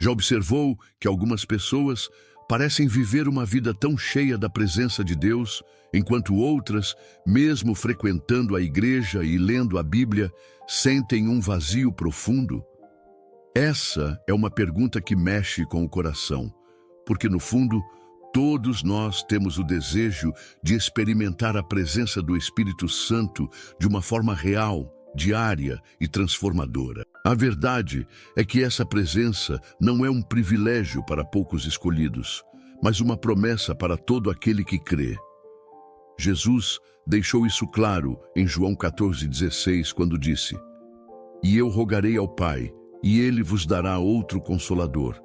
Já observou que algumas pessoas parecem viver uma vida tão cheia da presença de Deus, enquanto outras, mesmo frequentando a igreja e lendo a Bíblia, sentem um vazio profundo? Essa é uma pergunta que mexe com o coração, porque no fundo, todos nós temos o desejo de experimentar a presença do Espírito Santo de uma forma real, diária e transformadora. A verdade é que essa presença não é um privilégio para poucos escolhidos, mas uma promessa para todo aquele que crê. Jesus deixou isso claro em João 14,16, quando disse: "E eu rogarei ao Pai, e Ele vos dará outro Consolador,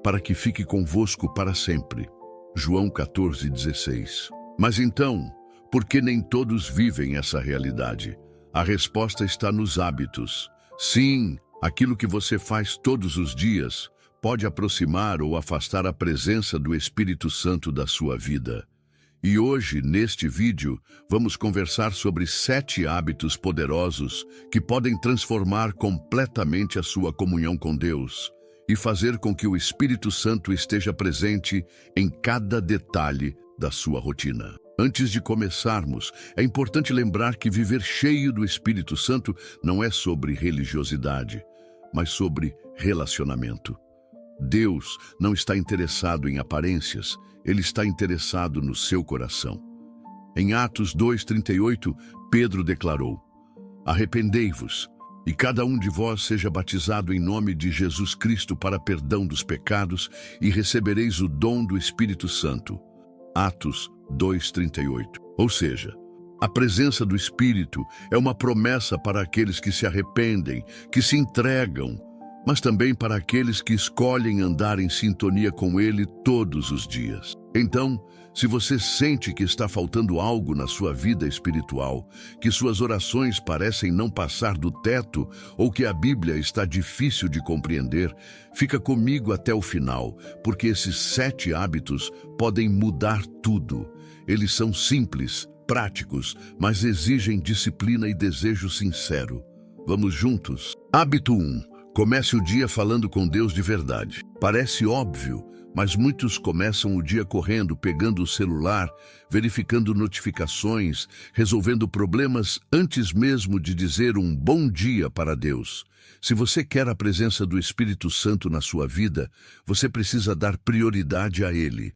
para que fique convosco para sempre." João 14,16. Mas então, por que nem todos vivem essa realidade? A resposta está nos hábitos. Sim, aquilo que você faz todos os dias pode aproximar ou afastar a presença do Espírito Santo da sua vida. E hoje, neste vídeo, vamos conversar sobre 7 hábitos poderosos que podem transformar completamente a sua comunhão com Deus e fazer com que o Espírito Santo esteja presente em cada detalhe da sua rotina. Antes de começarmos, é importante lembrar que viver cheio do Espírito Santo não é sobre religiosidade, mas sobre relacionamento. Deus não está interessado em aparências, Ele está interessado no seu coração. Em Atos 2:38, Pedro declarou: "Arrependei-vos, e cada um de vós seja batizado em nome de Jesus Cristo para perdão dos pecados, e recebereis o dom do Espírito Santo." Atos 2:38. Ou seja, a presença do Espírito é uma promessa para aqueles que se arrependem, que se entregam, mas também para aqueles que escolhem andar em sintonia com Ele todos os dias. Então, se você sente que está faltando algo na sua vida espiritual, que suas orações parecem não passar do teto ou que a Bíblia está difícil de compreender, fica comigo até o final, porque esses 7 hábitos podem mudar tudo. Eles são simples, práticos, mas exigem disciplina e desejo sincero. Vamos juntos? Hábito 1. Comece o dia falando com Deus de verdade. Parece óbvio, mas muitos começam o dia correndo, pegando o celular, verificando notificações, resolvendo problemas antes mesmo de dizer um bom dia para Deus. Se você quer a presença do Espírito Santo na sua vida, você precisa dar prioridade a Ele.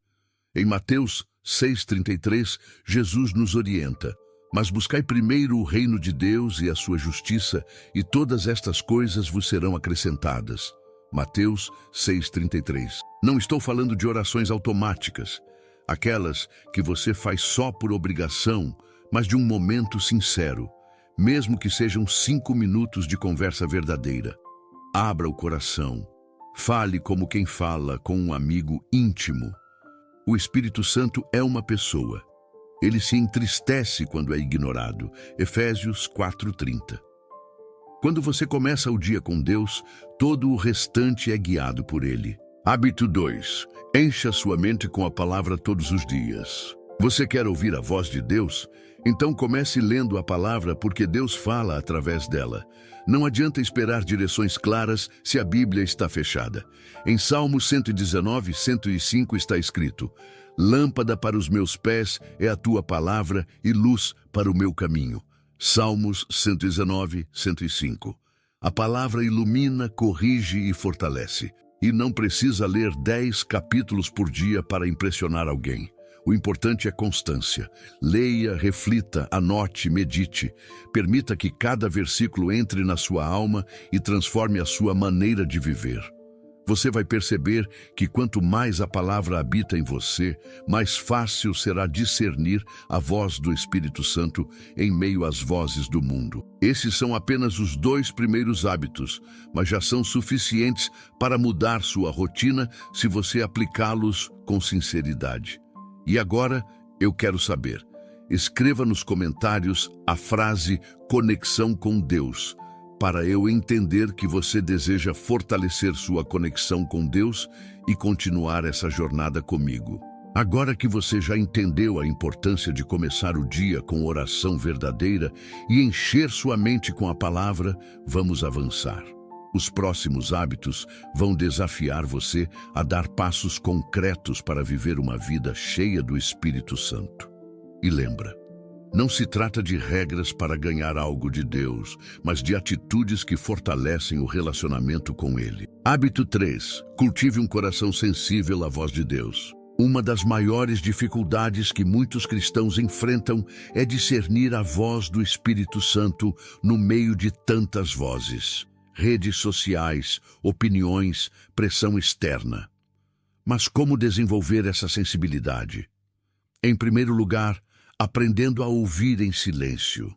Em Mateus 6:33, Jesus nos orienta: "Mas buscai primeiro o reino de Deus e a sua justiça, e todas estas coisas vos serão acrescentadas." Mateus 6:33. Não estou falando de orações automáticas, aquelas que você faz só por obrigação, mas de um momento sincero, mesmo que sejam 5 minutos de conversa verdadeira. Abra o coração. Fale como quem fala com um amigo íntimo. O Espírito Santo é uma pessoa. Ele se entristece quando é ignorado. Efésios 4:30. Quando você começa o dia com Deus, todo o restante é guiado por Ele. Hábito 2. Encha sua mente com a palavra todos os dias. Você quer ouvir a voz de Deus? Então comece lendo a palavra, porque Deus fala através dela. Não adianta esperar direções claras se a Bíblia está fechada. Em Salmos 119:105 está escrito: "Lâmpada para os meus pés é a tua palavra e luz para o meu caminho." Salmos 119:105. A palavra ilumina, corrige e fortalece. E não precisa ler 10 capítulos por dia para impressionar alguém. O importante é constância. Leia, reflita, anote, medite. Permita que cada versículo entre na sua alma e transforme a sua maneira de viver. Você vai perceber que quanto mais a palavra habita em você, mais fácil será discernir a voz do Espírito Santo em meio às vozes do mundo. Esses são apenas os 2 primeiros hábitos, mas já são suficientes para mudar sua rotina se você aplicá-los com sinceridade. E agora, eu quero saber. Escreva nos comentários a frase "conexão com Deus", para eu entender que você deseja fortalecer sua conexão com Deus e continuar essa jornada comigo. Agora que você já entendeu a importância de começar o dia com oração verdadeira e encher sua mente com a palavra, vamos avançar. Os próximos hábitos vão desafiar você a dar passos concretos para viver uma vida cheia do Espírito Santo. E lembra, não se trata de regras para ganhar algo de Deus, mas de atitudes que fortalecem o relacionamento com Ele. Hábito 3. Cultive um coração sensível à voz de Deus. Uma das maiores dificuldades que muitos cristãos enfrentam é discernir a voz do Espírito Santo no meio de tantas vozes. Redes sociais, opiniões, pressão externa. Mas como desenvolver essa sensibilidade? Em primeiro lugar, aprendendo a ouvir em silêncio.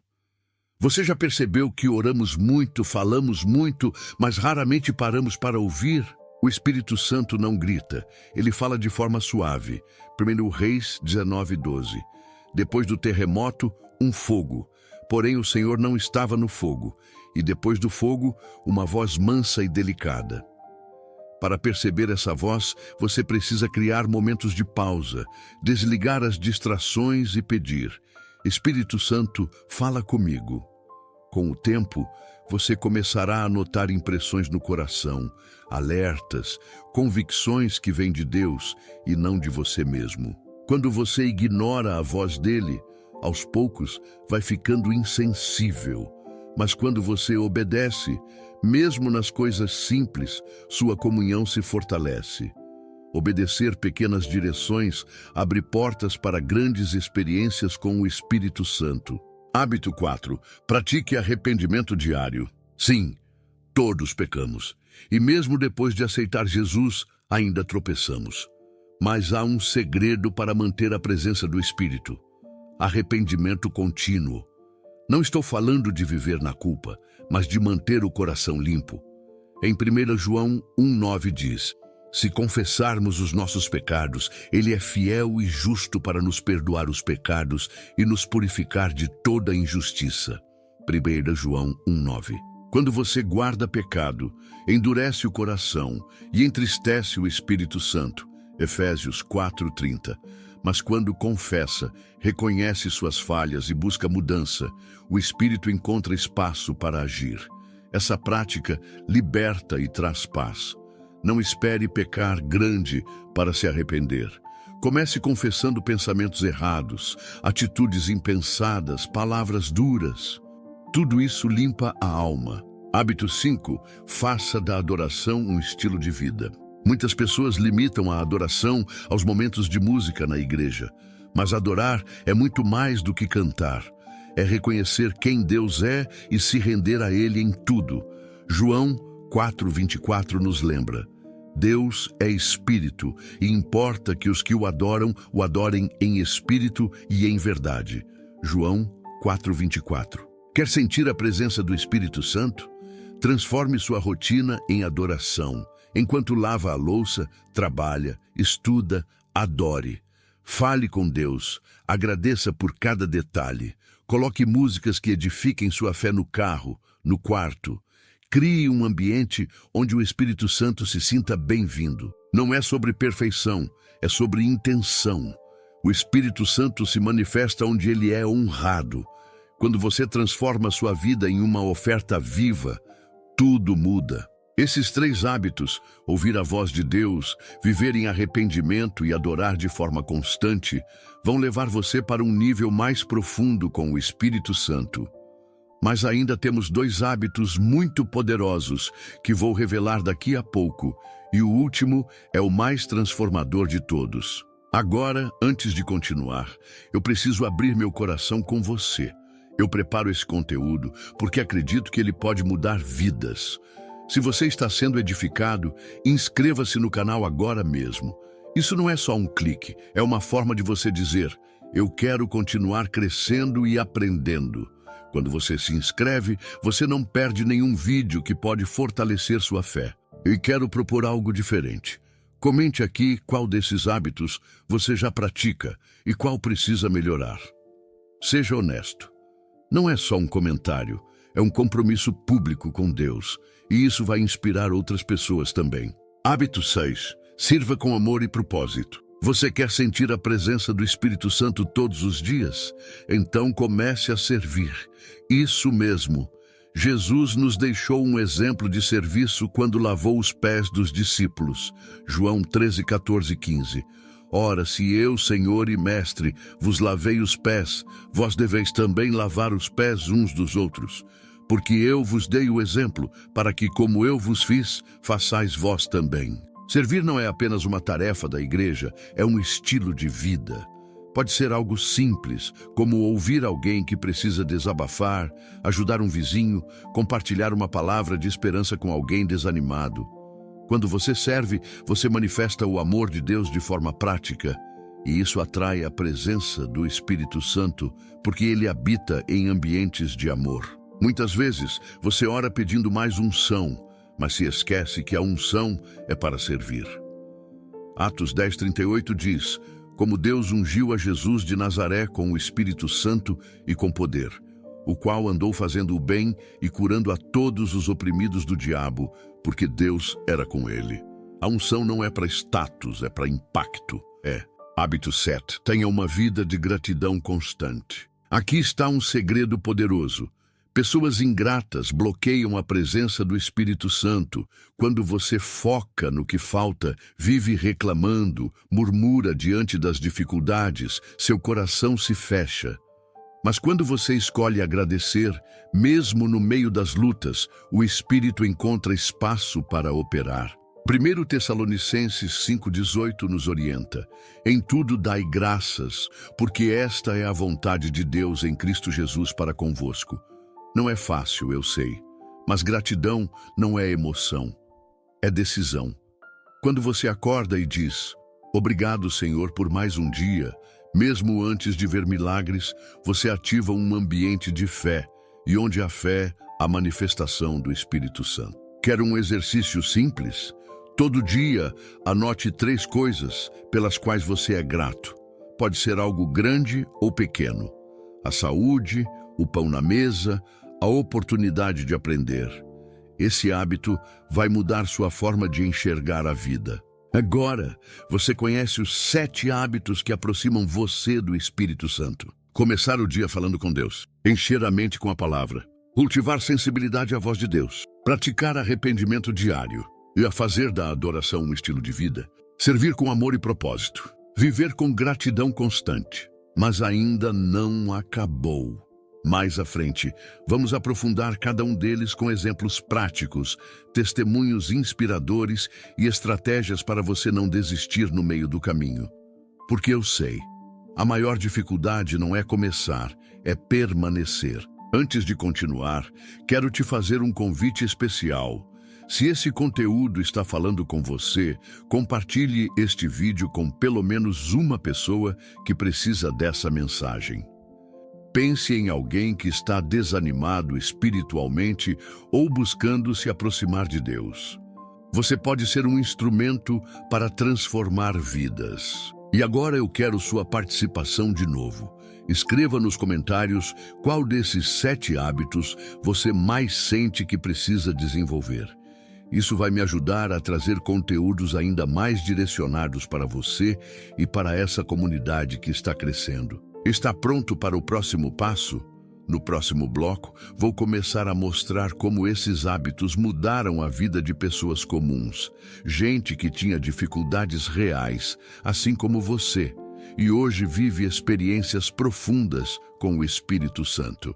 Você já percebeu que oramos muito, falamos muito, mas raramente paramos para ouvir? O Espírito Santo não grita, ele fala de forma suave. 1 Reis 19:12. Depois do terremoto, um fogo. Porém o Senhor não estava no fogo. E depois do fogo, uma voz mansa e delicada. Para perceber essa voz, você precisa criar momentos de pausa, desligar as distrações e pedir: Espírito Santo, fala comigo. Com o tempo, você começará a notar impressões no coração, alertas, convicções que vêm de Deus e não de você mesmo. Quando você ignora a voz dele, aos poucos vai ficando insensível. Mas quando você obedece, mesmo nas coisas simples, sua comunhão se fortalece. Obedecer pequenas direções abre portas para grandes experiências com o Espírito Santo. Hábito 4. Pratique arrependimento diário. Sim, todos pecamos. E mesmo depois de aceitar Jesus, ainda tropeçamos. Mas há um segredo para manter a presença do Espírito: arrependimento contínuo. Não estou falando de viver na culpa, mas de manter o coração limpo. Em 1 João 1,9 diz: se confessarmos os nossos pecados, Ele é fiel e justo para nos perdoar os pecados e nos purificar de toda injustiça. 1 João 1,9. Quando você guarda pecado, endurece o coração e entristece o Espírito Santo. Efésios 4,30. Mas quando confessa, reconhece suas falhas e busca mudança, o Espírito encontra espaço para agir. Essa prática liberta e traz paz. Não espere pecar grande para se arrepender. Comece confessando pensamentos errados, atitudes impensadas, palavras duras. Tudo isso limpa a alma. Hábito 5. Faça da adoração um estilo de vida. Muitas pessoas limitam a adoração aos momentos de música na igreja. Mas adorar é muito mais do que cantar. É reconhecer quem Deus é e se render a Ele em tudo. João 4,24 nos lembra: Deus é Espírito e importa que os que o adorem em espírito e em verdade. João 4,24. Quer sentir a presença do Espírito Santo? Transforme sua rotina em adoração. Enquanto lava a louça, trabalha, estuda, adore. Fale com Deus, agradeça por cada detalhe. Coloque músicas que edifiquem sua fé no carro, no quarto. Crie um ambiente onde o Espírito Santo se sinta bem-vindo. Não é sobre perfeição, é sobre intenção. O Espírito Santo se manifesta onde ele é honrado. Quando você transforma sua vida em uma oferta viva, tudo muda. Esses 3 hábitos, ouvir a voz de Deus, viver em arrependimento e adorar de forma constante, vão levar você para um nível mais profundo com o Espírito Santo. Mas ainda temos 2 hábitos muito poderosos que vou revelar daqui a pouco, e o último é o mais transformador de todos. Agora, antes de continuar, eu preciso abrir meu coração com você. Eu preparo esse conteúdo porque acredito que ele pode mudar vidas. Se você está sendo edificado, inscreva-se no canal agora mesmo. Isso não é só um clique, é uma forma de você dizer: eu quero continuar crescendo e aprendendo. Quando você se inscreve, você não perde nenhum vídeo que pode fortalecer sua fé. E quero propor algo diferente. Comente aqui qual desses hábitos você já pratica e qual precisa melhorar. Seja honesto. Não é só um comentário, é um compromisso público com Deus, e isso vai inspirar outras pessoas também. Hábito 6. Sirva com amor e propósito. Você quer sentir a presença do Espírito Santo todos os dias? Então comece a servir. Isso mesmo. Jesus nos deixou um exemplo de serviço quando lavou os pés dos discípulos. João 13, 14 e 15. Ora, se eu, Senhor e Mestre, vos lavei os pés, vós deveis também lavar os pés uns dos outros. Porque eu vos dei o exemplo, para que, como eu vos fiz, façais vós também. Servir não é apenas uma tarefa da igreja, é um estilo de vida. Pode ser algo simples, como ouvir alguém que precisa desabafar, ajudar um vizinho, compartilhar uma palavra de esperança com alguém desanimado. Quando você serve, você manifesta o amor de Deus de forma prática, e isso atrai a presença do Espírito Santo, porque ele habita em ambientes de amor. Muitas vezes, você ora pedindo mais unção, mas se esquece que a unção é para servir. Atos 10:38 diz: como Deus ungiu a Jesus de Nazaré com o Espírito Santo e com poder, o qual andou fazendo o bem e curando a todos os oprimidos do diabo, porque Deus era com ele. A unção não é para status, é para impacto. Hábito 7. Tenha uma vida de gratidão constante. Aqui está um segredo poderoso. Pessoas ingratas bloqueiam a presença do Espírito Santo. Quando você foca no que falta, vive reclamando, murmura diante das dificuldades, seu coração se fecha. Mas quando você escolhe agradecer, mesmo no meio das lutas, o Espírito encontra espaço para operar. 1 Tessalonicenses 5,18 nos orienta: em tudo dai graças, porque esta é a vontade de Deus em Cristo Jesus para convosco. Não é fácil, eu sei, mas gratidão não é emoção, é decisão. Quando você acorda e diz: obrigado, Senhor, por mais um dia, mesmo antes de ver milagres, você ativa um ambiente de fé, e onde há fé, há manifestação do Espírito Santo. Quer um exercício simples? Todo dia, anote 3 coisas pelas quais você é grato. Pode ser algo grande ou pequeno: a saúde, o pão na mesa, a oportunidade de aprender. Esse hábito vai mudar sua forma de enxergar a vida. Agora, você conhece os 7 hábitos que aproximam você do Espírito Santo. Começar o dia falando com Deus, encher a mente com a palavra, cultivar sensibilidade à voz de Deus, praticar arrependimento diário e a fazer da adoração um estilo de vida, servir com amor e propósito, viver com gratidão constante. Mas ainda não acabou. Mais à frente, vamos aprofundar cada um deles com exemplos práticos, testemunhos inspiradores e estratégias para você não desistir no meio do caminho. Porque eu sei, a maior dificuldade não é começar, é permanecer. Antes de continuar, quero te fazer um convite especial. Se esse conteúdo está falando com você, compartilhe este vídeo com pelo menos uma pessoa que precisa dessa mensagem. Pense em alguém que está desanimado espiritualmente ou buscando se aproximar de Deus. Você pode ser um instrumento para transformar vidas. E agora eu quero sua participação de novo. Escreva nos comentários qual desses 7 hábitos você mais sente que precisa desenvolver. Isso vai me ajudar a trazer conteúdos ainda mais direcionados para você e para essa comunidade que está crescendo. Está pronto para o próximo passo? No próximo bloco, vou começar a mostrar como esses hábitos mudaram a vida de pessoas comuns, gente que tinha dificuldades reais, assim como você, e hoje vive experiências profundas com o Espírito Santo.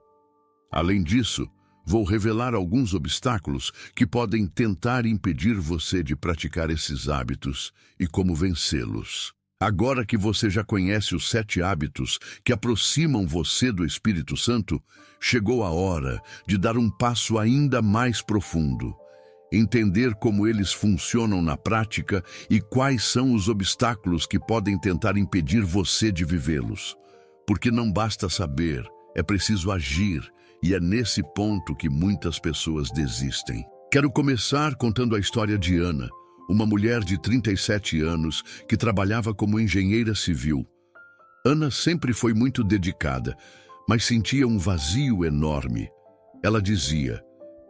Além disso, vou revelar alguns obstáculos que podem tentar impedir você de praticar esses hábitos e como vencê-los. Agora que você já conhece os 7 hábitos que aproximam você do Espírito Santo, chegou a hora de dar um passo ainda mais profundo. Entender como eles funcionam na prática e quais são os obstáculos que podem tentar impedir você de vivê-los. Porque não basta saber, é preciso agir, e é nesse ponto que muitas pessoas desistem. Quero começar contando a história de Ana, uma mulher de 37 anos que trabalhava como engenheira civil. Ana sempre foi muito dedicada, mas sentia um vazio enorme. Ela dizia: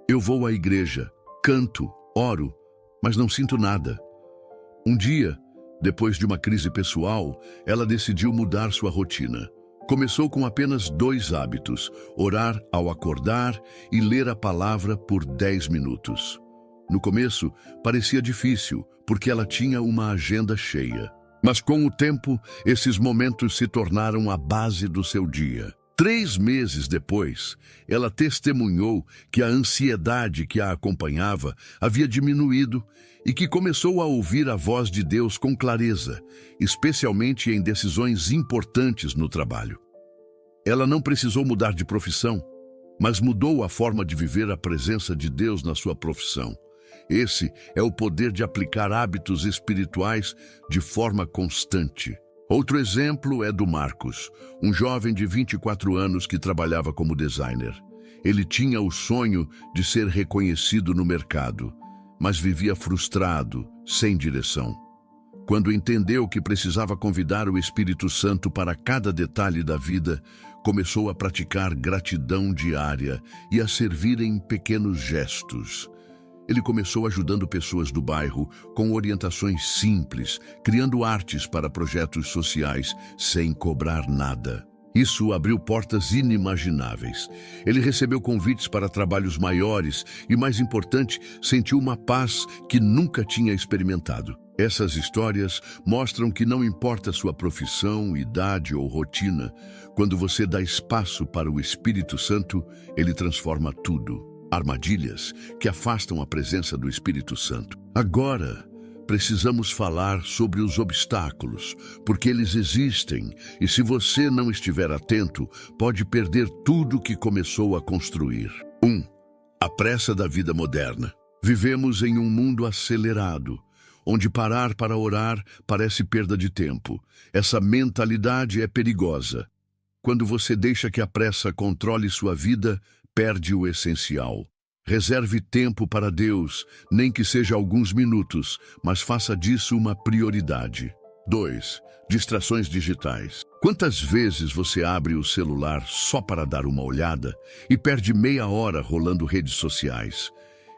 eu vou à igreja, canto, oro, mas não sinto nada. Um dia, depois de uma crise pessoal, ela decidiu mudar sua rotina. Começou com apenas 2 hábitos: orar ao acordar e ler a palavra por 10 minutos. No começo, parecia difícil, porque ela tinha uma agenda cheia. Mas com o tempo, esses momentos se tornaram a base do seu dia. 3 meses depois, ela testemunhou que a ansiedade que a acompanhava havia diminuído e que começou a ouvir a voz de Deus com clareza, especialmente em decisões importantes no trabalho. Ela não precisou mudar de profissão, mas mudou a forma de viver a presença de Deus na sua profissão. Esse é o poder de aplicar hábitos espirituais de forma constante. Outro exemplo é do Marcos, um jovem de 24 anos que trabalhava como designer. Ele tinha o sonho de ser reconhecido no mercado, mas vivia frustrado, sem direção. Quando entendeu que precisava convidar o Espírito Santo para cada detalhe da vida, começou a praticar gratidão diária e a servir em pequenos gestos. Ele começou ajudando pessoas do bairro com orientações simples, criando artes para projetos sociais sem cobrar nada. Isso abriu portas inimagináveis. Ele recebeu convites para trabalhos maiores e, mais importante, sentiu uma paz que nunca tinha experimentado. Essas histórias mostram que não importa sua profissão, idade ou rotina, quando você dá espaço para o Espírito Santo, ele transforma tudo. Armadilhas que afastam a presença do Espírito Santo. Agora, precisamos falar sobre os obstáculos, porque eles existem e se você não estiver atento, pode perder tudo que começou a construir. 1. A pressa da vida moderna. Vivemos em um mundo acelerado, onde parar para orar parece perda de tempo. Essa mentalidade é perigosa. Quando você deixa que a pressa controle sua vida, perde o essencial. Reserve tempo para Deus, nem que seja alguns minutos, mas faça disso uma prioridade. 2. Distrações digitais. Quantas vezes você abre o celular só para dar uma olhada e perde meia hora rolando redes sociais?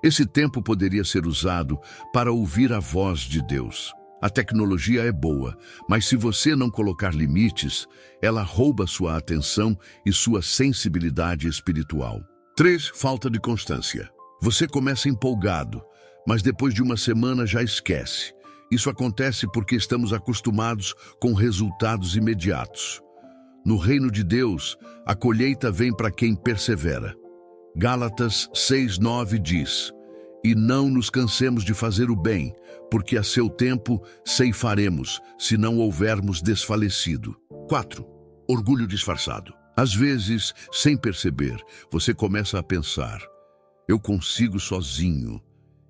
Esse tempo poderia ser usado para ouvir a voz de Deus. A tecnologia é boa, mas se você não colocar limites, ela rouba sua atenção e sua sensibilidade espiritual. 3. Falta de constância. Você começa empolgado, mas depois de uma semana já esquece. Isso acontece porque estamos acostumados com resultados imediatos. No reino de Deus, a colheita vem para quem persevera. Gálatas 6:9 diz: "E não nos cansemos de fazer o bem, porque a seu tempo ceifaremos, se não houvermos desfalecido." 4. Orgulho disfarçado. Às vezes, sem perceber, você começa a pensar: eu consigo sozinho.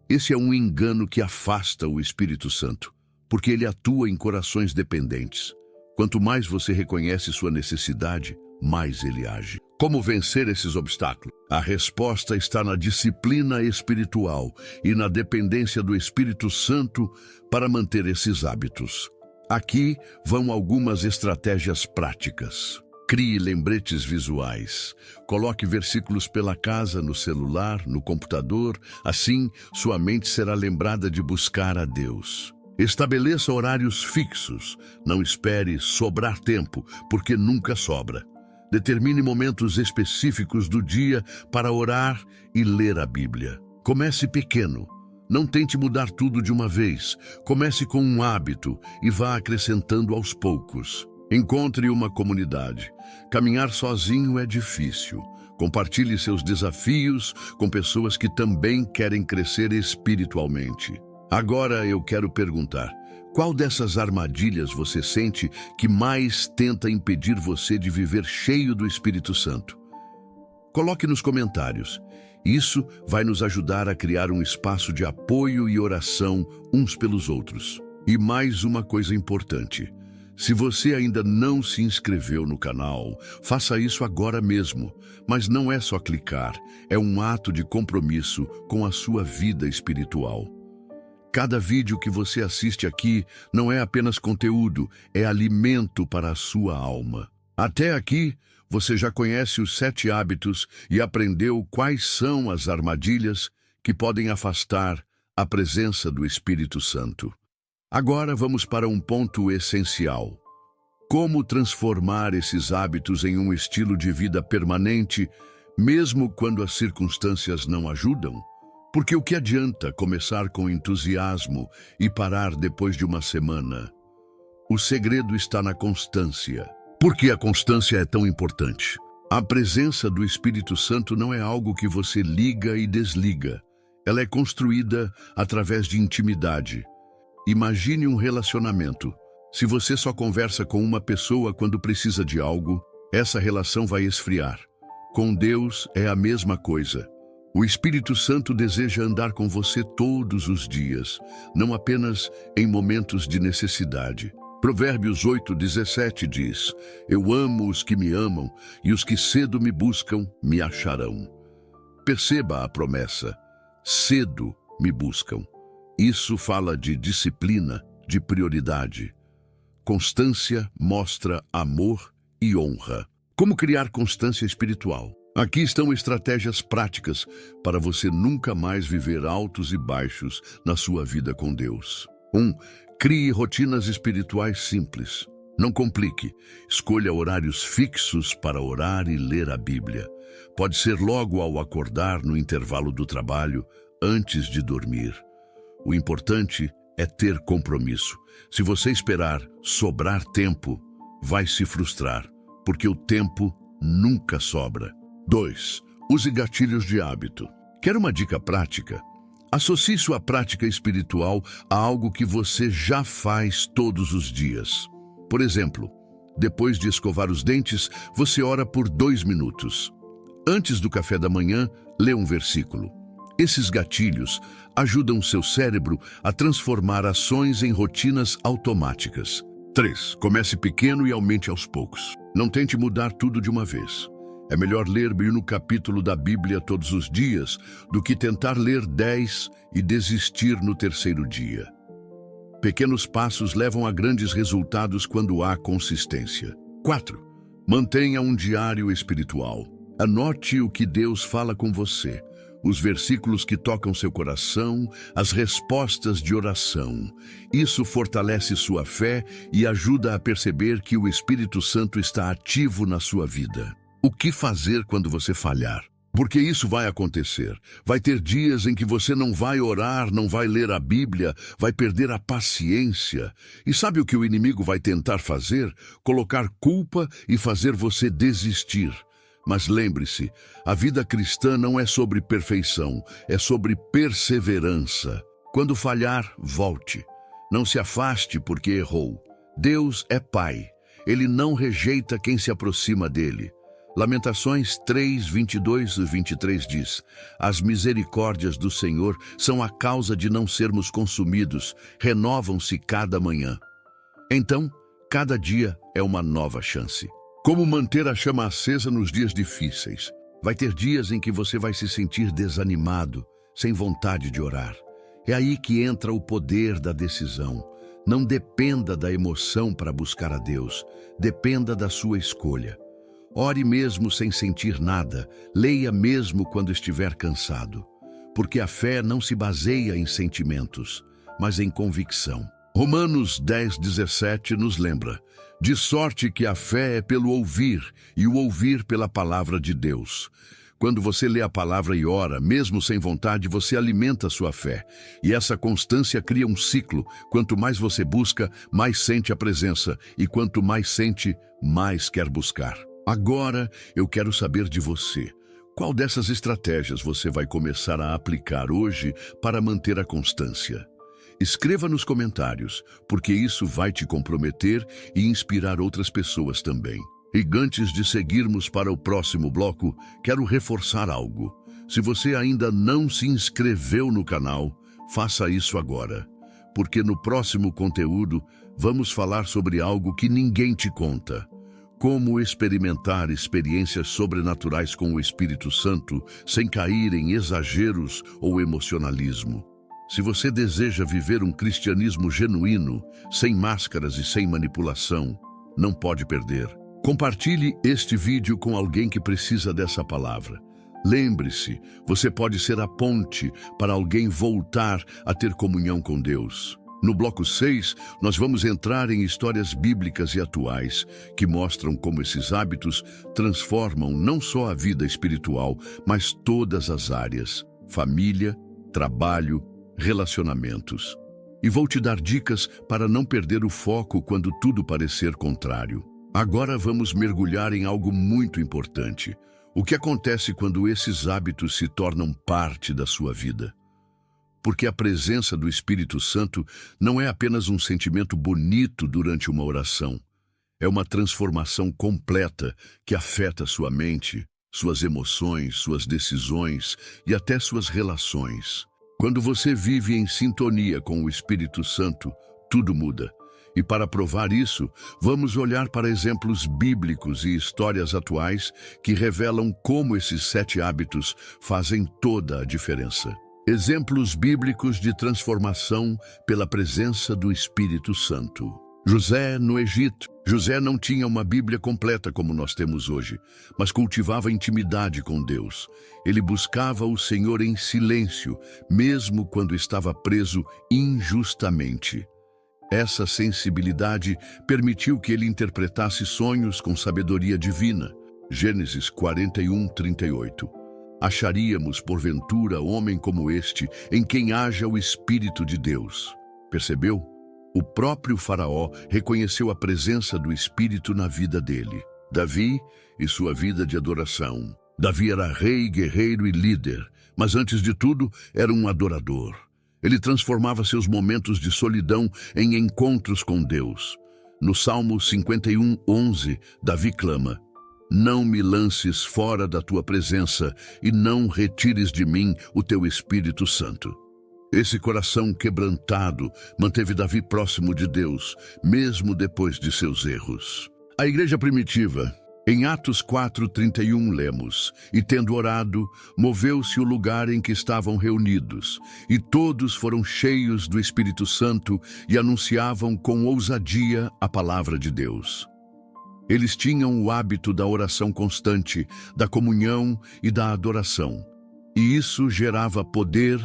Esse é um engano que afasta o Espírito Santo, porque ele atua em corações dependentes. Quanto mais você reconhece sua necessidade, mais ele age. Como vencer esses obstáculos? A resposta está na disciplina espiritual e na dependência do Espírito Santo para manter esses hábitos. Aqui vão algumas estratégias práticas. Crie lembretes visuais. Coloque versículos pela casa, no celular, no computador. Assim, sua mente será lembrada de buscar a Deus. Estabeleça horários fixos. Não espere sobrar tempo, porque nunca sobra. Determine momentos específicos do dia para orar e ler a Bíblia. Comece pequeno. Não tente mudar tudo de uma vez. Comece com um hábito e vá acrescentando aos poucos. Encontre uma comunidade. Caminhar sozinho é difícil. Compartilhe seus desafios com pessoas que também querem crescer espiritualmente. Agora eu quero perguntar: qual dessas armadilhas você sente que mais tenta impedir você de viver cheio do Espírito Santo? Coloque nos comentários. Isso vai nos ajudar a criar um espaço de apoio e oração uns pelos outros. E mais uma coisa importante: se você ainda não se inscreveu no canal, faça isso agora mesmo. Mas não é só clicar, é um ato de compromisso com a sua vida espiritual. Cada vídeo que você assiste aqui não é apenas conteúdo, é alimento para a sua alma. Até aqui, você já conhece os 7 hábitos e aprendeu quais são as armadilhas que podem afastar a presença do Espírito Santo. Agora vamos para um ponto essencial: Como transformar esses hábitos em um estilo de vida permanente, mesmo quando as circunstâncias não ajudam? Porque o que adianta começar com entusiasmo e parar depois de uma semana? O segredo está na constância. Por que a constância é tão importante? A presença do Espírito Santo não é algo que você liga e desliga. Ela é construída através de intimidade. Imagine um relacionamento. Se você só conversa com uma pessoa quando precisa de algo, essa relação vai esfriar. Com Deus é a mesma coisa. O Espírito Santo deseja andar com você todos os dias, não apenas em momentos de necessidade. Provérbios 8:17 diz: Eu amo os que me amam, e os que cedo me buscam me acharão. Perceba a promessa: cedo me buscam. Isso fala de disciplina, de prioridade. Constância mostra amor e honra. Como criar constância espiritual? Aqui estão estratégias práticas para você nunca mais viver altos e baixos na sua vida com Deus. 1. Crie rotinas espirituais simples. Não complique. Escolha horários fixos para orar e ler a Bíblia. Pode ser logo ao acordar, no intervalo do trabalho, antes de dormir. O importante é ter compromisso. Se você esperar sobrar tempo, vai se frustrar, porque o tempo nunca sobra. 2. Use gatilhos de hábito. Quer uma dica prática? Associe sua prática espiritual a algo que você já faz todos os dias. Por exemplo, depois de escovar os dentes, você ora por 2 minutos. Antes do café da manhã, lê um versículo. Esses gatilhos ajudam seu cérebro a transformar ações em rotinas automáticas. 3. Comece pequeno e aumente aos poucos. Não tente mudar tudo de uma vez. É melhor ler um capítulo da Bíblia todos os dias do que tentar ler 10 e desistir no 3º dia. Pequenos passos levam a grandes resultados quando há consistência. 4. Mantenha um diário espiritual. Anote o que Deus fala com você, os versículos que tocam seu coração, as respostas de oração. Isso fortalece sua fé e ajuda a perceber que o Espírito Santo está ativo na sua vida. O que fazer quando você falhar? Porque isso vai acontecer. Vai ter dias em que você não vai orar, não vai ler a Bíblia, vai perder a paciência. E sabe o que o inimigo vai tentar fazer? Colocar culpa e fazer você desistir. Mas lembre-se, a vida cristã não é sobre perfeição, é sobre perseverança. Quando falhar, volte. Não se afaste porque errou. Deus é Pai. Ele não rejeita quem se aproxima dele. Lamentações 3, 22 e 23 diz: As misericórdias do Senhor são a causa de não sermos consumidos, renovam-se cada manhã. Então, cada dia é uma nova chance. Como manter a chama acesa nos dias difíceis? Vai ter dias em que você vai se sentir desanimado, sem vontade de orar. É aí que entra o poder da decisão. Não dependa da emoção para buscar a Deus, dependa da sua escolha. Ore mesmo sem sentir nada, leia mesmo quando estiver cansado. Porque a fé não se baseia em sentimentos, mas em convicção. Romanos 10:17 nos lembra: de sorte que a fé é pelo ouvir, e o ouvir pela palavra de Deus. Quando você lê a palavra e ora, mesmo sem vontade, você alimenta a sua fé. E essa constância cria um ciclo. Quanto mais você busca, mais sente a presença. E quanto mais sente, mais quer buscar. Agora, eu quero saber de você. Qual dessas estratégias você vai começar a aplicar hoje para manter a constância? Escreva nos comentários, porque isso vai te comprometer e inspirar outras pessoas também. E antes de seguirmos para o próximo bloco, quero reforçar algo. Se você ainda não se inscreveu no canal, faça isso agora. Porque no próximo conteúdo, vamos falar sobre algo que ninguém te conta. Como experimentar experiências sobrenaturais com o Espírito Santo sem cair em exageros ou emocionalismo. Se você deseja viver um cristianismo genuíno, sem máscaras e sem manipulação, não pode perder. Compartilhe este vídeo com alguém que precisa dessa palavra. Lembre-se, você pode ser a ponte para alguém voltar a ter comunhão com Deus. No bloco 6, nós vamos entrar em histórias bíblicas e atuais que mostram como esses hábitos transformam não só a vida espiritual, mas todas as áreas: família, trabalho, relacionamentos. E vou te dar dicas para não perder o foco quando tudo parecer contrário. Agora vamos mergulhar em algo muito importante. O que acontece quando esses hábitos se tornam parte da sua vida? Porque a presença do Espírito Santo não é apenas um sentimento bonito durante uma oração. É uma transformação completa que afeta sua mente, suas emoções, suas decisões e até suas relações. Quando você vive em sintonia com o Espírito Santo, tudo muda. E para provar isso, vamos olhar para exemplos bíblicos e histórias atuais que revelam como esses 7 hábitos fazem toda a diferença. Exemplos bíblicos de transformação pela presença do Espírito Santo. José, no Egito. José não tinha uma Bíblia completa como nós temos hoje, mas cultivava intimidade com Deus. Ele buscava o Senhor em silêncio, mesmo quando estava preso injustamente. Essa sensibilidade permitiu que ele interpretasse sonhos com sabedoria divina. Gênesis 41:38. Acharíamos, porventura, homem como este, em quem haja o Espírito de Deus. Percebeu? O próprio Faraó reconheceu a presença do Espírito na vida dele. Davi e sua vida de adoração. Davi era rei, guerreiro e líder, mas antes de tudo era um adorador. Ele transformava seus momentos de solidão em encontros com Deus. No Salmo 51:11, Davi clama: "Não me lances fora da tua presença e não retires de mim o teu Espírito Santo." Esse coração quebrantado manteve Davi próximo de Deus, mesmo depois de seus erros. A igreja primitiva, em Atos 4:31 lemos: "E tendo orado, moveu-se o lugar em que estavam reunidos, e todos foram cheios do Espírito Santo e anunciavam com ousadia a palavra de Deus." Eles tinham o hábito da oração constante, da comunhão e da adoração, e isso gerava poder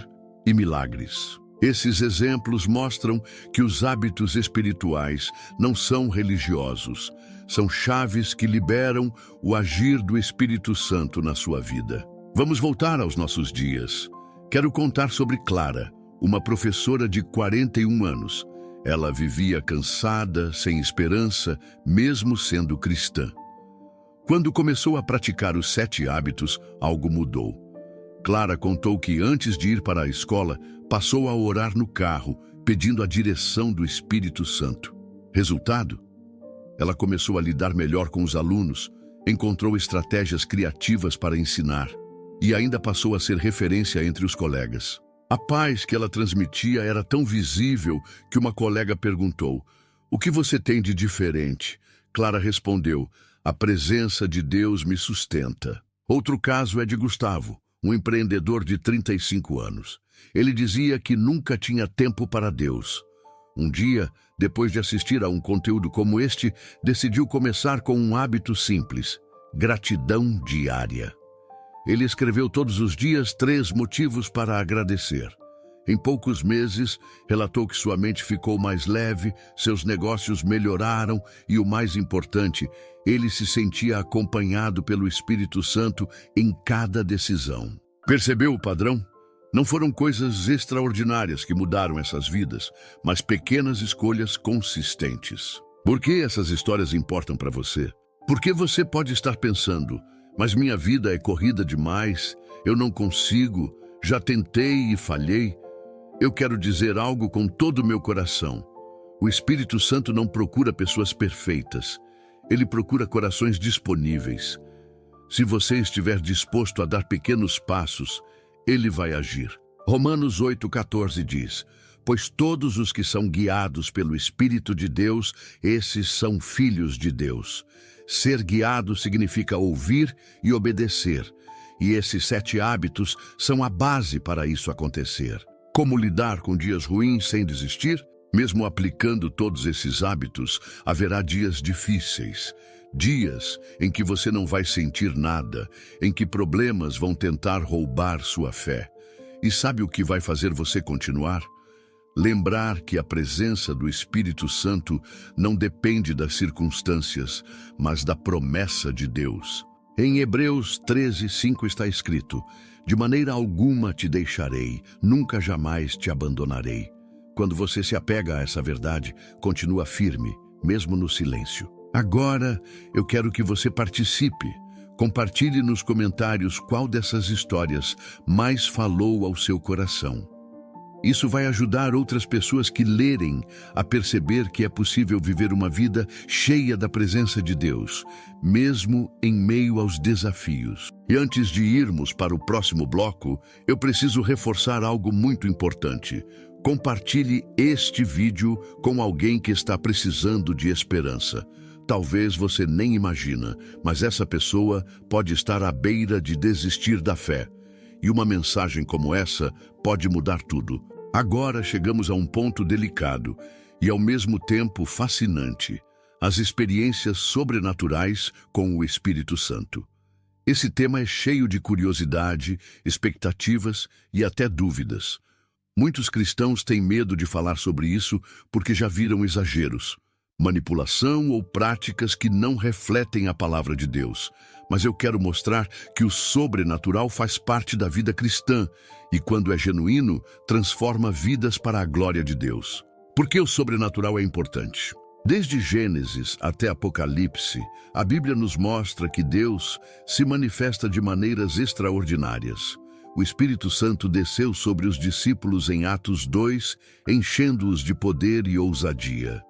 e milagres. Esses exemplos mostram que os hábitos espirituais não são religiosos, são chaves que liberam o agir do Espírito Santo na sua vida. Vamos voltar aos nossos dias. Quero contar sobre Clara, uma professora de 41 anos. Ela vivia cansada, sem esperança, mesmo sendo cristã. Quando começou a praticar os 7 hábitos, algo mudou. Clara contou que antes de ir para a escola, passou a orar no carro, pedindo a direção do Espírito Santo. Resultado? Ela começou a lidar melhor com os alunos, encontrou estratégias criativas para ensinar e ainda passou a ser referência entre os colegas. A paz que ela transmitia era tão visível que uma colega perguntou: "O que você tem de diferente?" Clara respondeu: "A presença de Deus me sustenta." Outro caso é de Gustavo, um empreendedor de 35 anos. Ele dizia que nunca tinha tempo para Deus. Um dia, depois de assistir a um conteúdo como este, decidiu começar com um hábito simples: gratidão diária. Ele escreveu todos os dias 3 motivos para agradecer. Em poucos meses, relatou que sua mente ficou mais leve, seus negócios melhoraram e, o mais importante, ele se sentia acompanhado pelo Espírito Santo em cada decisão. Percebeu o padrão? Não foram coisas extraordinárias que mudaram essas vidas, mas pequenas escolhas consistentes. Por que essas histórias importam para você? Porque você pode estar pensando: "Mas minha vida é corrida demais, eu não consigo, já tentei e falhei." Eu quero dizer algo com todo o meu coração. O Espírito Santo não procura pessoas perfeitas. Ele procura corações disponíveis. Se você estiver disposto a dar pequenos passos, ele vai agir. Romanos 8:14 diz: "Pois todos os que são guiados pelo Espírito de Deus, esses são filhos de Deus." Ser guiado significa ouvir e obedecer. E esses 7 hábitos são a base para isso acontecer. Como lidar com dias ruins sem desistir? Mesmo aplicando todos esses hábitos, haverá dias difíceis. Dias em que você não vai sentir nada, em que problemas vão tentar roubar sua fé. E sabe o que vai fazer você continuar? Lembrar que a presença do Espírito Santo não depende das circunstâncias, mas da promessa de Deus. Em Hebreus 13:5 está escrito: de maneira alguma te deixarei, nunca jamais te abandonarei. Quando você se apega a essa verdade, continua firme, mesmo no silêncio. Agora, eu quero que você participe. Compartilhe nos comentários qual dessas histórias mais falou ao seu coração. Isso vai ajudar outras pessoas que lerem a perceber que é possível viver uma vida cheia da presença de Deus, mesmo em meio aos desafios. E antes de irmos para o próximo bloco, eu preciso reforçar algo muito importante. Compartilhe este vídeo com alguém que está precisando de esperança. Talvez você nem imagina, mas essa pessoa pode estar à beira de desistir da fé. E uma mensagem como essa pode mudar tudo. Agora chegamos a um ponto delicado e ao mesmo tempo fascinante: as experiências sobrenaturais com o Espírito Santo. Esse tema é cheio de curiosidade, expectativas e até dúvidas. Muitos cristãos têm medo de falar sobre isso porque já viram exageros, manipulação ou práticas que não refletem a palavra de Deus. Mas eu quero mostrar que o sobrenatural faz parte da vida cristã e, quando é genuíno, transforma vidas para a glória de Deus. Por que o sobrenatural é importante? Desde Gênesis até Apocalipse, a Bíblia nos mostra que Deus se manifesta de maneiras extraordinárias. O Espírito Santo desceu sobre os discípulos em Atos 2, enchendo-os de poder e ousadia.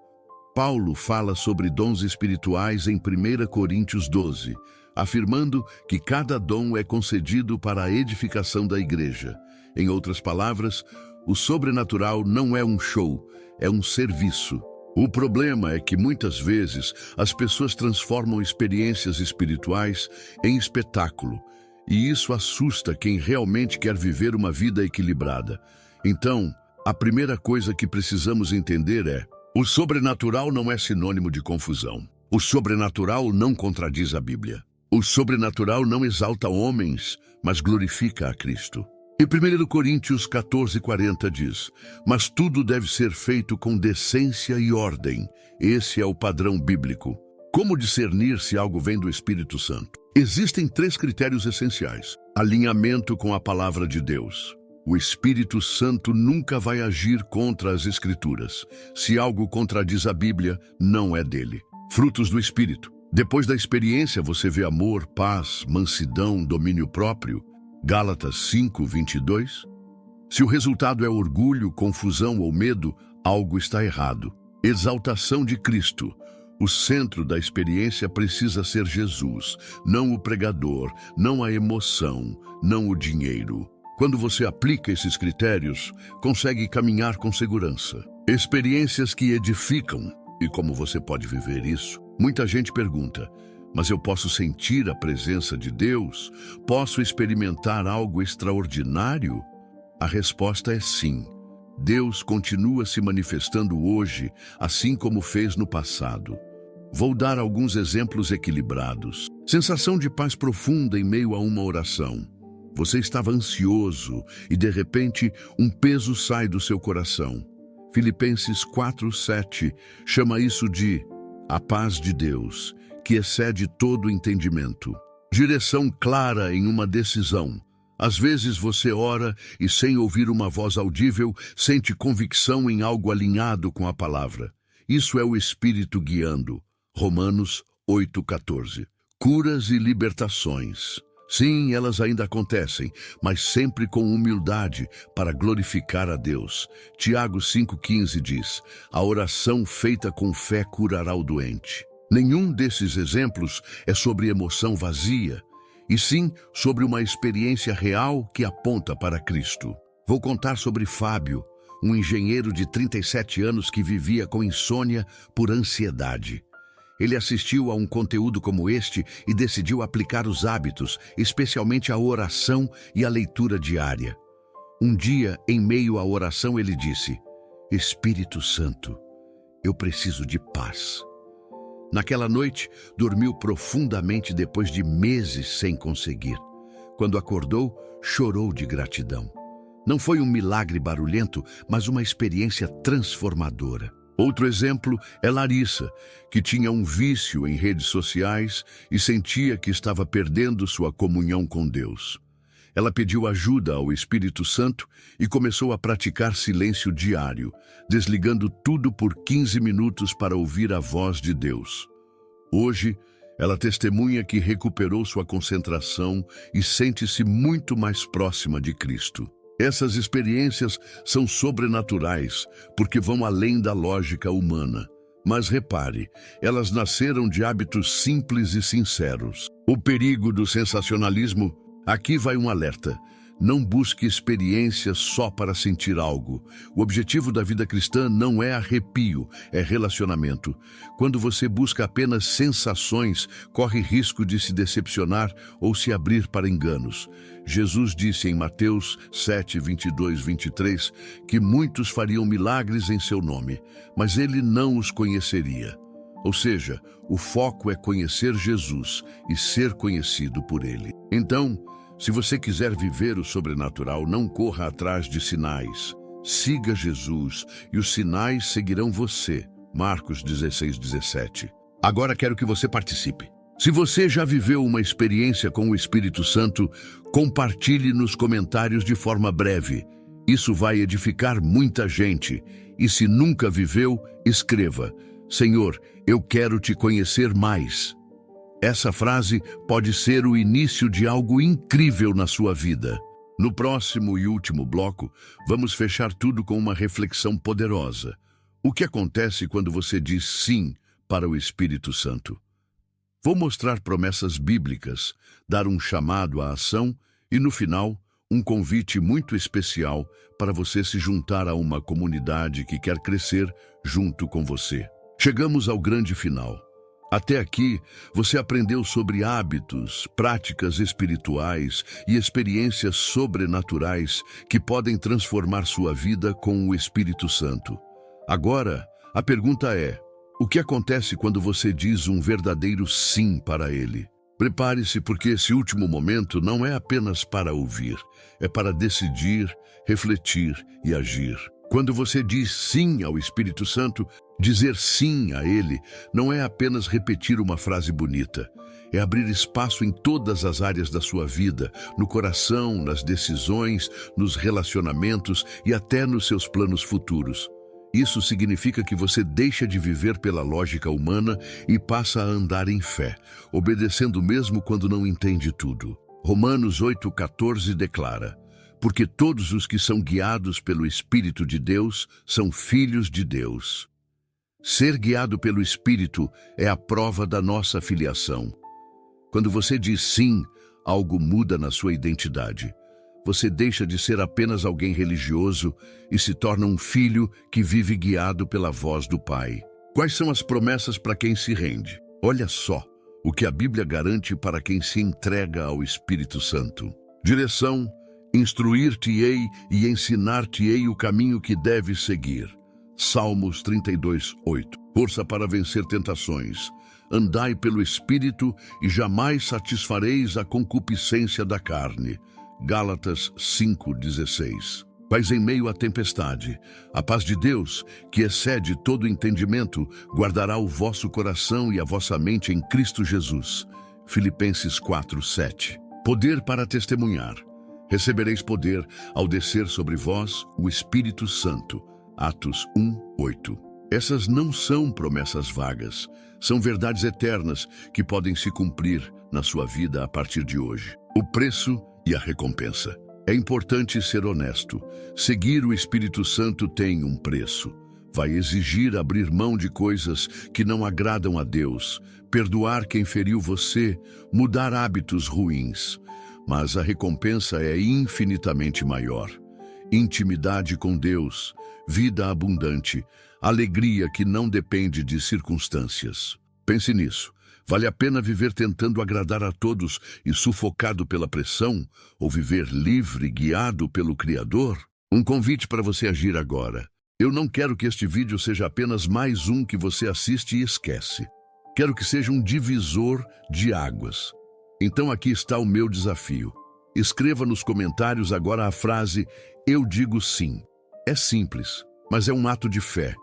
Paulo fala sobre dons espirituais em 1 Coríntios 12, afirmando que cada dom é concedido para a edificação da igreja. Em outras palavras, o sobrenatural não é um show, é um serviço. O problema é que muitas vezes as pessoas transformam experiências espirituais em espetáculo, e isso assusta quem realmente quer viver uma vida equilibrada. Então, a primeira coisa que precisamos entender é: o sobrenatural não é sinônimo de confusão. O sobrenatural não contradiz a Bíblia. O sobrenatural não exalta homens, mas glorifica a Cristo. Em 1 Coríntios 14:40 diz: mas tudo deve ser feito com decência e ordem. Esse é o padrão bíblico. Como discernir se algo vem do Espírito Santo? Existem 3 critérios essenciais: alinhamento com a palavra de Deus. O Espírito Santo nunca vai agir contra as Escrituras. Se algo contradiz a Bíblia, não é dele. Frutos do Espírito. Depois da experiência, você vê amor, paz, mansidão, domínio próprio. Gálatas 5:22. Se o resultado é orgulho, confusão ou medo, algo está errado. Exaltação de Cristo. O centro da experiência precisa ser Jesus, não o pregador, não a emoção, não o dinheiro. Quando você aplica esses critérios, consegue caminhar com segurança. Experiências que edificam. E como você pode viver isso? Muita gente pergunta: mas eu posso sentir a presença de Deus? Posso experimentar algo extraordinário? A resposta é sim. Deus continua se manifestando hoje, assim como fez no passado. Vou dar alguns exemplos equilibrados. Sensação de paz profunda em meio a uma oração. Você estava ansioso e, de repente, um peso sai do seu coração. Filipenses 4:7 chama isso de a paz de Deus, que excede todo entendimento. Direção clara em uma decisão. Às vezes você ora e, sem ouvir uma voz audível, sente convicção em algo alinhado com a palavra. Isso é o Espírito guiando. Romanos 8:14. Curas e libertações. Sim, elas ainda acontecem, mas sempre com humildade para glorificar a Deus. Tiago 5:15 diz: a oração feita com fé curará o doente. Nenhum desses exemplos é sobre emoção vazia, e sim sobre uma experiência real que aponta para Cristo. Vou contar sobre Fábio, um engenheiro de 37 anos que vivia com insônia por ansiedade. Ele assistiu a um conteúdo como este e decidiu aplicar os hábitos, especialmente a oração e a leitura diária. Um dia, em meio à oração, ele disse: Espírito Santo, eu preciso de paz. Naquela noite, dormiu profundamente depois de meses sem conseguir. Quando acordou, chorou de gratidão. Não foi um milagre barulhento, mas uma experiência transformadora. Outro exemplo é Larissa, que tinha um vício em redes sociais e sentia que estava perdendo sua comunhão com Deus. Ela pediu ajuda ao Espírito Santo e começou a praticar silêncio diário, desligando tudo por 15 minutos para ouvir a voz de Deus. Hoje, ela testemunha que recuperou sua concentração e sente-se muito mais próxima de Cristo. Essas experiências são sobrenaturais, porque vão além da lógica humana. Mas repare, elas nasceram de hábitos simples e sinceros. O perigo do sensacionalismo. Aqui vai um alerta. Não busque experiências só para sentir algo. O objetivo da vida cristã não é arrepio, é relacionamento. Quando você busca apenas sensações, corre risco de se decepcionar ou se abrir para enganos. Jesus disse em Mateus 7, 22, 23, que muitos fariam milagres em seu nome, mas ele não os conheceria. Ou seja, o foco é conhecer Jesus e ser conhecido por ele. Então, se você quiser viver o sobrenatural, não corra atrás de sinais. Siga Jesus e os sinais seguirão você. Marcos 16, 17. Agora quero que você participe. Se você já viveu uma experiência com o Espírito Santo, compartilhe nos comentários de forma breve. Isso vai edificar muita gente. E se nunca viveu, escreva: Senhor, eu quero te conhecer mais. Essa frase pode ser o início de algo incrível na sua vida. No próximo e último bloco, vamos fechar tudo com uma reflexão poderosa. O que acontece quando você diz sim para o Espírito Santo? Vou mostrar promessas bíblicas, dar um chamado à ação e, no final, um convite muito especial para você se juntar a uma comunidade que quer crescer junto com você. Chegamos ao grande final. Até aqui, você aprendeu sobre hábitos, práticas espirituais e experiências sobrenaturais que podem transformar sua vida com o Espírito Santo. Agora, a pergunta é: o que acontece quando você diz um verdadeiro sim para ele? Prepare-se, porque esse último momento não é apenas para ouvir, é para decidir, refletir e agir. Quando você diz sim ao Espírito Santo, dizer sim a ele não é apenas repetir uma frase bonita. É abrir espaço em todas as áreas da sua vida, no coração, nas decisões, nos relacionamentos e até nos seus planos futuros. Isso significa que você deixa de viver pela lógica humana e passa a andar em fé, obedecendo mesmo quando não entende tudo. Romanos 8,14 declara: porque todos os que são guiados pelo Espírito de Deus são filhos de Deus. Ser guiado pelo Espírito é a prova da nossa filiação. Quando você diz sim, algo muda na sua identidade. Você deixa de ser apenas alguém religioso e se torna um filho que vive guiado pela voz do Pai. Quais são as promessas para quem se rende? Olha só o que a Bíblia garante para quem se entrega ao Espírito Santo. Direção: instruir-te-ei e ensinar-te-ei o caminho que deves seguir. Salmos 32, 8. Força para vencer tentações. Andai pelo Espírito e jamais satisfareis a concupiscência da carne. Gálatas 5,16. Mas em meio à tempestade, a paz de Deus, que excede todo entendimento, guardará o vosso coração e a vossa mente em Cristo Jesus. Filipenses 4,7. Poder para testemunhar. Recebereis poder ao descer sobre vós o Espírito Santo. Atos 1:8. Essas não são promessas vagas, são verdades eternas que podem se cumprir na sua vida a partir de hoje. O preço e a recompensa. É importante ser honesto. Seguir o Espírito Santo tem um preço. Vai exigir abrir mão de coisas que não agradam a Deus, perdoar quem feriu você, mudar hábitos ruins. Mas a recompensa é infinitamente maior. Intimidade com Deus, vida abundante, alegria que não depende de circunstâncias. Pense nisso. Vale a pena viver tentando agradar a todos e sufocado pela pressão, ou viver livre, guiado pelo Criador? Um convite para você agir agora. Eu não quero que este vídeo seja apenas mais um que você assiste e esquece. Quero que seja um divisor de águas. Então aqui está o meu desafio. Escreva nos comentários agora a frase: Eu digo sim. É simples, mas é um ato de fé.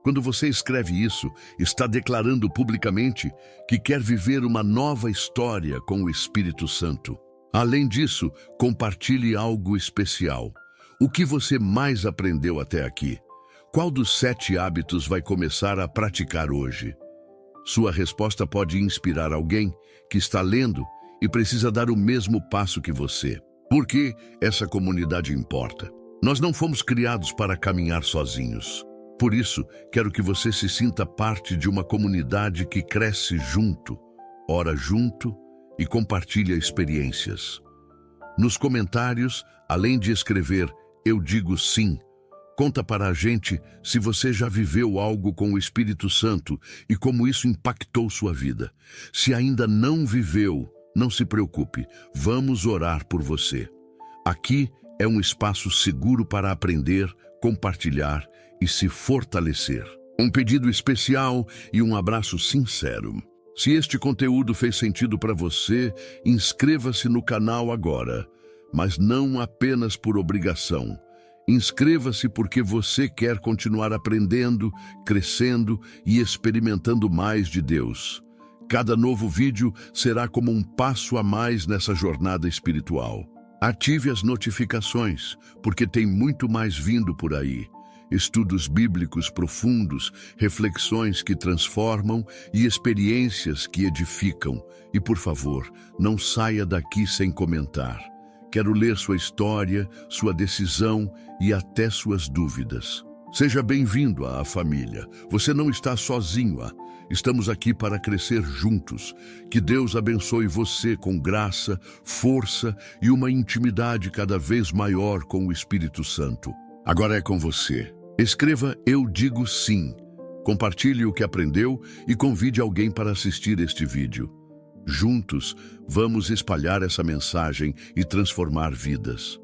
Quando você escreve isso, está declarando publicamente que quer viver uma nova história com o Espírito Santo. Além disso, compartilhe algo especial. O que você mais aprendeu até aqui? Qual dos 7 hábitos vai começar a praticar hoje? Sua resposta pode inspirar alguém que está lendo e precisa dar o mesmo passo que você. Por que essa comunidade importa? Nós não fomos criados para caminhar sozinhos. Por isso, quero que você se sinta parte de uma comunidade que cresce junto, ora junto e compartilha experiências. Nos comentários, além de escrever "Eu digo sim", conta para a gente se você já viveu algo com o Espírito Santo e como isso impactou sua vida. Se ainda não viveu, não se preocupe, vamos orar por você. Aqui é um espaço seguro para aprender, compartilhar e se fortalecer. Um pedido especial e um abraço sincero. Se este conteúdo fez sentido para você, inscreva-se no canal agora, mas não apenas por obrigação. Inscreva-se porque você quer continuar aprendendo, crescendo e experimentando mais de Deus. Cada novo vídeo será como um passo a mais nessa jornada espiritual. Ative as notificações, porque tem muito mais vindo por aí. Estudos bíblicos profundos, reflexões que transformam e experiências que edificam. E, por favor, não saia daqui sem comentar. Quero ler sua história, sua decisão e até suas dúvidas. Seja bem-vindo à família. Você não está sozinho. Estamos aqui para crescer juntos. Que Deus abençoe você com graça, força e uma intimidade cada vez maior com o Espírito Santo. Agora é com você. Escreva "Eu digo sim", compartilhe o que aprendeu e convide alguém para assistir este vídeo. Juntos, vamos espalhar essa mensagem e transformar vidas.